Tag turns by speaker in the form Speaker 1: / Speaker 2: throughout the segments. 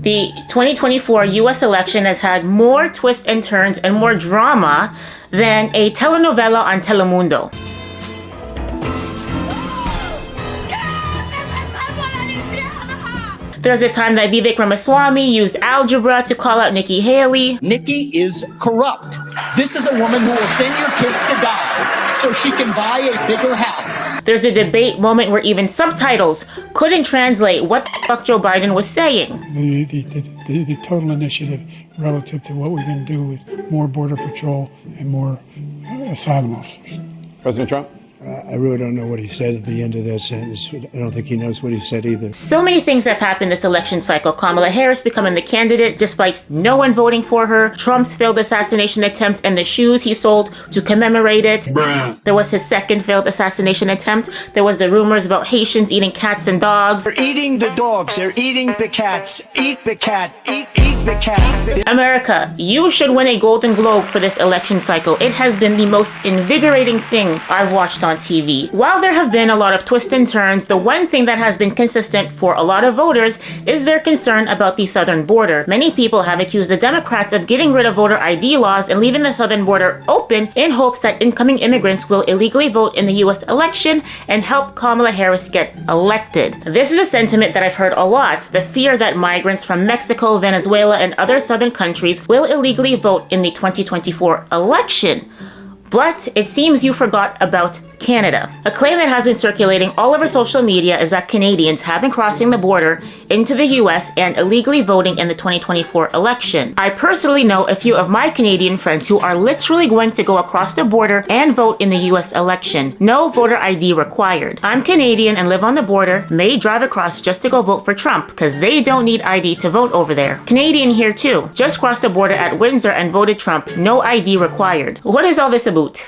Speaker 1: The 2024 US election has had more twists and turns and more drama than a telenovela on Telemundo. There's a time that Vivek Ramaswamy used algebra to call out Nikki Haley.
Speaker 2: Nikki is corrupt. This is a woman who will send your kids to die so she can buy a bigger house.
Speaker 1: There's a debate moment where even subtitles couldn't translate what the fuck Joe Biden was saying.
Speaker 3: The total initiative relative to what we can do with more border patrol and more asylum officers.
Speaker 4: President Trump?
Speaker 5: I really don't know what he said at the end of that sentence. I don't think he knows what he said either.
Speaker 1: So many things have happened this election cycle. Kamala Harris becoming the candidate despite no one voting for her. Trump's failed assassination attempt and the shoes he sold to commemorate it.
Speaker 5: Bruh.
Speaker 1: There was his second failed assassination attempt. There was the rumors about Haitians eating cats and dogs.
Speaker 2: They're eating the dogs. They're eating the cats. Eat the cat. Eat the cat.
Speaker 1: America, you should win a Golden Globe for this election cycle. It has been the most invigorating thing I've watched on TV. While there have been a lot of twists and turns, the one thing that has been consistent for a lot of voters is their concern about the southern border. Many people have accused the Democrats of getting rid of voter ID laws and leaving the southern border open in hopes that incoming immigrants will illegally vote in the US election and help Kamala Harris get elected. This is a sentiment that I've heard a lot, the fear that migrants from Mexico, Venezuela, and other southern countries will illegally vote in the 2024 election. But it seems you forgot about Canada. A claim that has been circulating all over social media is that Canadians have been crossing the border into the US and illegally voting in the 2024 election. I personally know a few of my Canadian friends who are literally going to go across the border and vote in the US election. No voter ID required. I'm Canadian and live on the border, may drive across just to go vote for Trump because they don't need ID to vote over there. Canadian here too. Just crossed the border at Windsor and voted Trump. No ID required. What is all this about?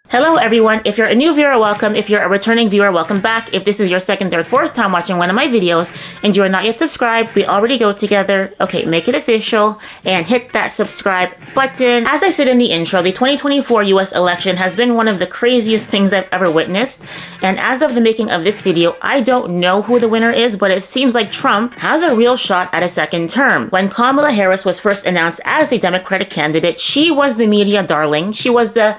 Speaker 1: Hello everyone, if you're a new viewer, welcome. If you're a returning viewer, welcome back. If this is your second, third, fourth time watching one of my videos and you are not yet subscribed, we already go together. Okay, make it official and hit that subscribe button. As I said in the intro, the 2024 US election has been one of the craziest things I've ever witnessed. And as of the making of this video, I don't know who the winner is, but it seems like Trump has a real shot at a second term. When Kamala Harris was first announced as the Democratic candidate, she was the media darling. She was the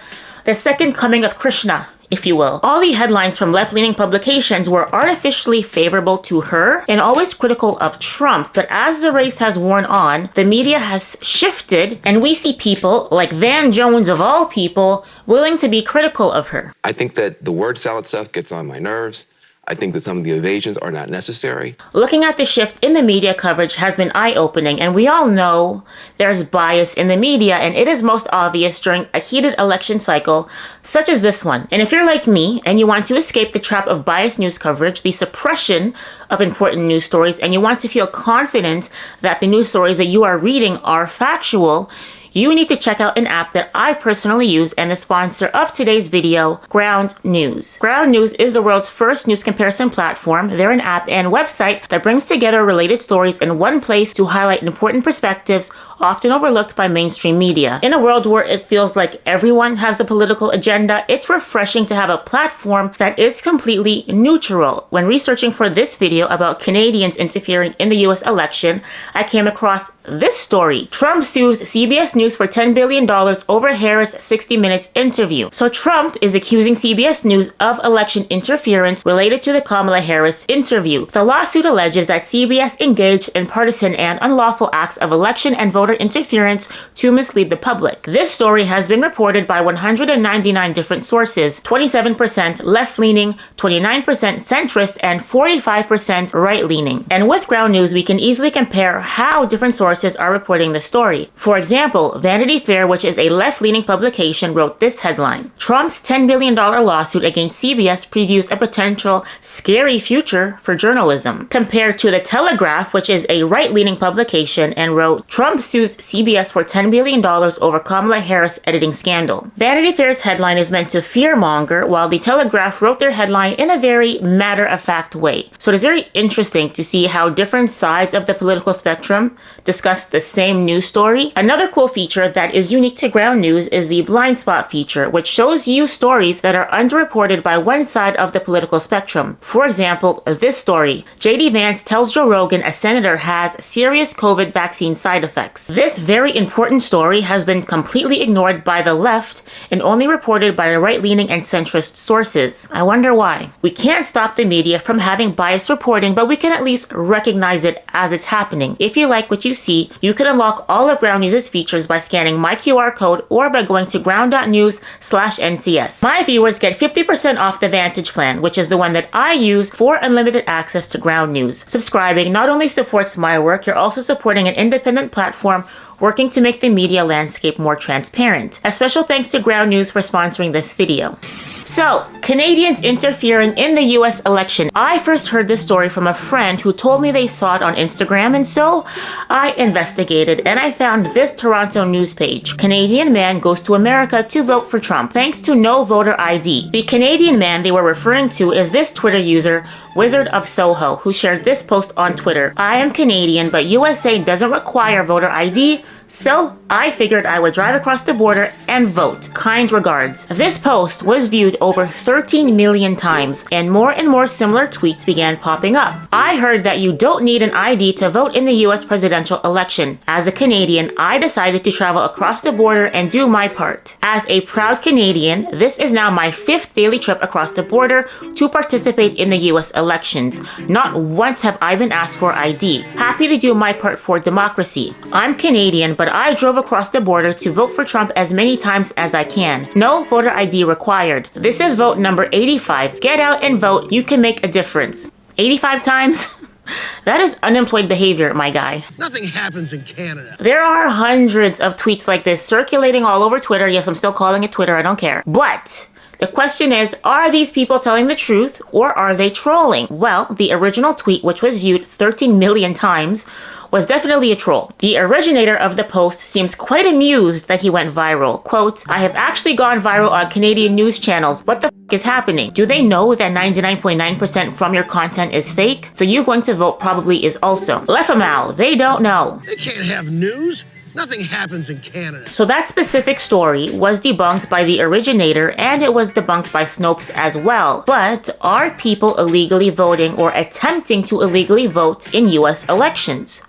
Speaker 1: second coming of Krishna, if you will. All the headlines from left-leaning publications were artificially favorable to her and always critical of Trump. But as the race has worn on, the media has shifted and we see people like Van Jones of all people willing to be critical of her.
Speaker 4: I think that the word salad stuff gets on my nerves. I think that some of the evasions are not necessary.
Speaker 1: Looking at the shift in the media coverage has been eye-opening, and we all know there's bias in the media, and it is most obvious during a heated election cycle such as this one. And if you're like me and you want to escape the trap of biased news coverage, the suppression of important news stories, and you want to feel confident that the news stories that you are reading are factual, you need to check out an app that I personally use and the sponsor of today's video, Ground News. Ground News is the world's first news comparison platform. They're an app and website that brings together related stories in one place to highlight important perspectives often overlooked by mainstream media. In a world where it feels like everyone has the political agenda, it's refreshing to have a platform that is completely neutral. When researching for this video about Canadians interfering in the US election, I came across this story. Trump sues CBS News for $10 billion over Harris 60 Minutes interview. So Trump is accusing CBS News of election interference related to the Kamala Harris interview. The lawsuit alleges that CBS engaged in partisan and unlawful acts of election and voter interference to mislead the public. This story has been reported by 199 different sources, 27% left-leaning, 29% centrist, and 45% right-leaning. And with Ground News, we can easily compare how different sources are reporting the story. For example, Vanity Fair, which is a left-leaning publication, wrote this headline: Trump's $10 billion lawsuit against CBS previews a potential scary future for journalism. Compared to The Telegraph, which is a right-leaning publication, and wrote, Trump sues CBS for $10 billion over Kamala Harris editing scandal. Vanity Fair's headline is meant to fearmonger, while The Telegraph wrote their headline in a very matter-of-fact way. So it is very interesting to see how different sides of the political spectrum discuss discussed the same news story? Another cool feature that is unique to Ground News is the blind spot feature, which shows you stories that are underreported by one side of the political spectrum. For example, this story. JD Vance tells Joe Rogan a senator has serious COVID vaccine side effects. This very important story has been completely ignored by the left and only reported by right-leaning and centrist sources. I wonder why. We can't stop the media from having biased reporting, but we can at least recognize it as it's happening. If you like what you see, you can unlock all of Ground News' features by scanning my QR code or by going to ground.news/NCS. My viewers get 50% off the Vantage plan, which is the one that I use for unlimited access to Ground News. Subscribing not only supports my work, you're also supporting an independent platform working to make the media landscape more transparent. A special thanks to Ground News for sponsoring this video. So, Canadians interfering in the US election. I first heard this story from a friend who told me they saw it on Instagram, and so I investigated and I found this Toronto news page. Canadian man goes to America to vote for Trump thanks to no voter ID. The Canadian man they were referring to is this Twitter user, Wizard of Soho, who shared this post on Twitter. I am Canadian, but USA doesn't require voter ID, so I figured I would drive across the border and vote. Kind regards. This post was viewed over 13 million times, and more similar tweets began popping up. I heard that you don't need an ID to vote in the US presidential election. As a Canadian, I decided to travel across the border and do my part. As a proud Canadian, this is now my 5th daily trip across the border to participate in the US elections. Not once have I been asked for ID. Happy to do my part for democracy. I'm Canadian, but I drove across the border to vote for Trump as many times as I can. No voter ID required. This is vote number 85. Get out and vote. You can make a difference. 85 times? That is unemployed behavior, my guy.
Speaker 6: Nothing happens in Canada.
Speaker 1: There are hundreds of tweets like this circulating all over Twitter. Yes, I'm still calling it Twitter. I don't care. But the question is, are these people telling the truth or are they trolling? Well, the original tweet, which was viewed 13 million times, was definitely a troll. The originator of the post seems quite amused that he went viral. Quote, I have actually gone viral on Canadian news channels. What the f is happening? Do they know that 99.9% from your content is fake? So you going to vote probably is also. Lefamau, they don't know.
Speaker 6: They can't have news. Nothing happens in Canada.
Speaker 1: So that specific story was debunked by the originator and it was debunked by Snopes as well. But are people illegally voting or attempting to illegally vote in US elections?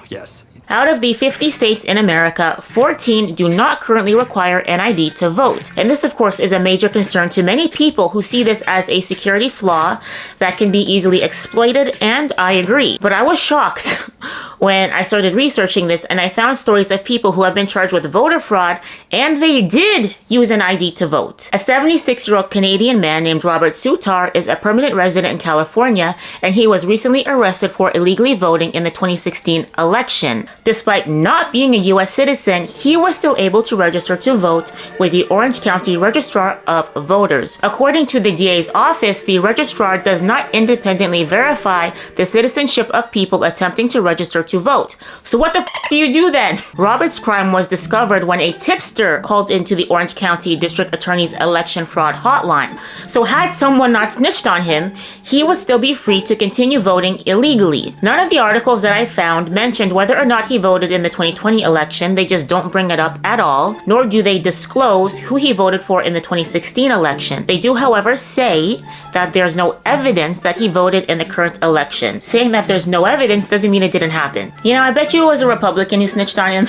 Speaker 7: Yes.
Speaker 1: Out of the 50 states in America, 14 do not currently require an ID to vote. And this, of course, is a major concern to many people who see this as a security flaw that can be easily exploited, and I agree. But I was shocked when I started researching this and I found stories of people who have been charged with voter fraud and they did use an ID to vote. A 76-year-old Canadian man named Robert Sutar is a permanent resident in California, and he was recently arrested for illegally voting in the 2016 election. Despite not being a US citizen, he was still able to register to vote with the Orange County Registrar of Voters. According to the DA's office, the registrar does not independently verify the citizenship of people attempting to register to vote. So what the f do you do then? Robert's crime was discovered when a tipster called into the Orange County District Attorney's election fraud hotline. So had someone not snitched on him, he would still be free to continue voting illegally. None of the articles that I found mentioned whether or not he voted in the 2020 election. They just don't bring it up at all, nor do they disclose who he voted for in the 2016 election. They do, however, say that there's no evidence that he voted in the current election. Saying that there's no evidence doesn't mean it didn't happen. You know, I bet you it was a Republican who snitched on him.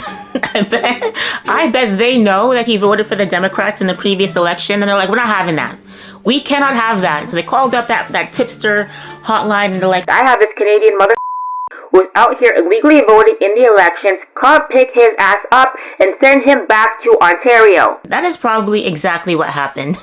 Speaker 1: I bet they know that he voted for the Democrats in the previous election, and they're like, we're not having that. We cannot have that. So they called up that tipster hotline, and they're like, I have this Canadian mother who's out here illegally voting in the elections. Come pick his ass up and send him back to Ontario. That is probably exactly what happened.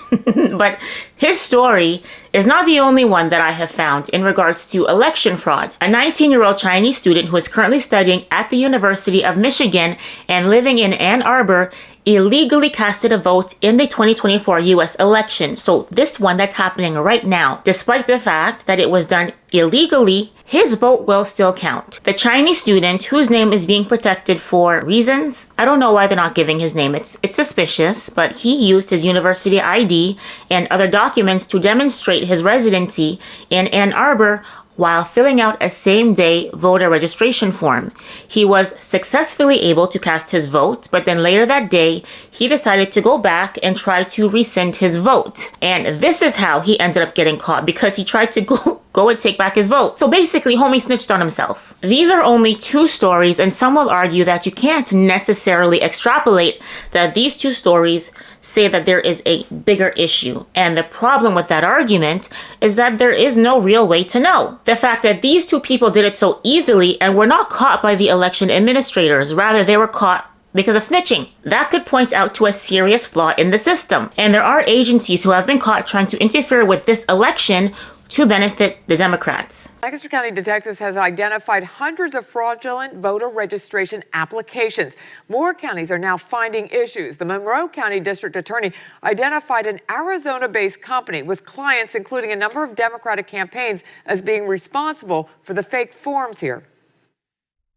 Speaker 1: But his story is not the only one that I have found in regards to election fraud. A 19-year-old Chinese student who is currently studying at the University of Michigan and living in Ann Arbor illegally casted a vote in the 2024 US election. So this one that's happening right now, despite the fact that it was done illegally, his vote will still count. The Chinese student, whose name is being protected for reasons, I don't know why they're not giving his name. It's suspicious, but he used his university ID and other documents to demonstrate his residency in Ann Arbor while filling out a same-day voter registration form. He was successfully able to cast his vote, but then later that day, he decided to go back and try to rescind his vote. And this is how he ended up getting caught, because he tried to go and take back his vote. So basically, homie snitched on himself. These are only two stories, and some will argue that you can't necessarily extrapolate that these two stories say that there is a bigger issue. And the problem with that argument is that there is no real way to know. The fact that these two people did it so easily and were not caught by the election administrators, rather they were caught because of snitching. That could point out to a serious flaw in the system. And there are agencies who have been caught trying to interfere with this election to benefit the Democrats.
Speaker 7: Lancaster County detectives has identified hundreds of fraudulent voter registration applications. More counties are now finding issues. The Monroe County District Attorney identified an Arizona-based company with clients, including a number of Democratic campaigns, as being responsible for the fake forms here.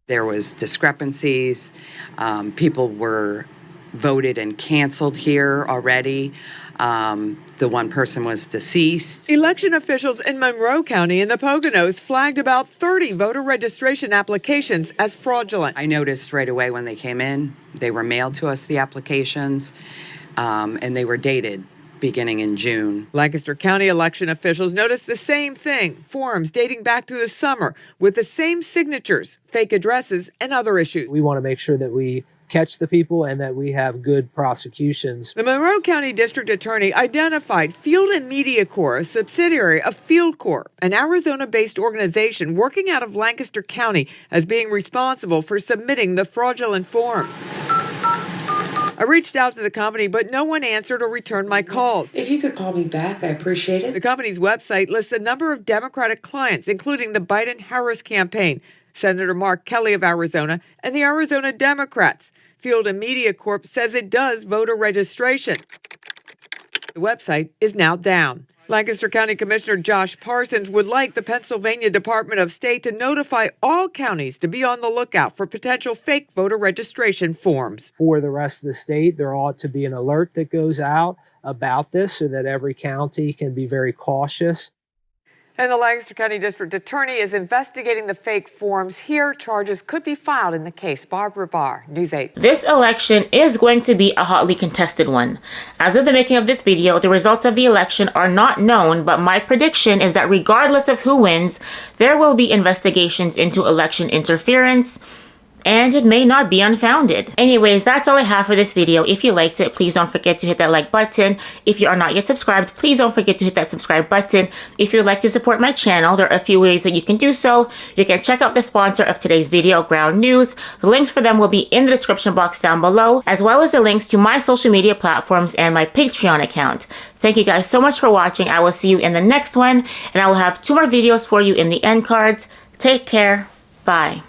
Speaker 8: There was discrepancies. People were voted and canceled here already. The one person was deceased.
Speaker 7: Election officials in Monroe County and the Poconos flagged about 30 voter registration applications as fraudulent.
Speaker 8: I noticed right away when they came in, they were mailed to us, the applications, and they were dated beginning in June.
Speaker 7: Lancaster County election officials noticed the same thing, forms dating back to the summer with the same signatures, fake addresses, and other issues.
Speaker 9: We want to make sure that we catch the people and that we have good prosecutions.
Speaker 7: The Monroe County District Attorney identified Field and Media Corps, a subsidiary of Field Corps, an Arizona-based organization working out of Lancaster County, as being responsible for submitting the fraudulent forms. I reached out to the company, but no one answered or returned my calls.
Speaker 10: If you could call me back, I appreciate it.
Speaker 7: The company's website lists a number of Democratic clients, including the Biden-Harris campaign, Senator Mark Kelly of Arizona, and the Arizona Democrats. Field and Media Corp says it does voter registration. The website is now down. Lancaster County Commissioner Josh Parsons would like the Pennsylvania Department of State to notify all counties to be on the lookout for potential fake voter registration forms.
Speaker 9: For the rest of the state, there ought to be an alert that goes out about this so that every county can be very cautious.
Speaker 7: And the Lancaster County District Attorney is investigating the fake forms here. Charges could be filed in the case. Barbara Barr, News 8.
Speaker 1: This election is going to be a hotly contested one. As of the making of this video, the results of the election are not known, but my prediction is that regardless of who wins, there will be investigations into election interference, and it may not be unfounded. Anyways, that's all I have for this video. If you liked it, please don't forget to hit that like button. If you are not yet subscribed, please don't forget to hit that subscribe button. If you'd like to support my channel, there are a few ways that you can do so. You can check out the sponsor of today's video, Ground News. The links for them will be in the description box down below, as well as the links to my social media platforms and my Patreon account. Thank you guys so much for watching. I will see you in the next one, and I will have 2 more videos for you in the end cards. Take care. Bye.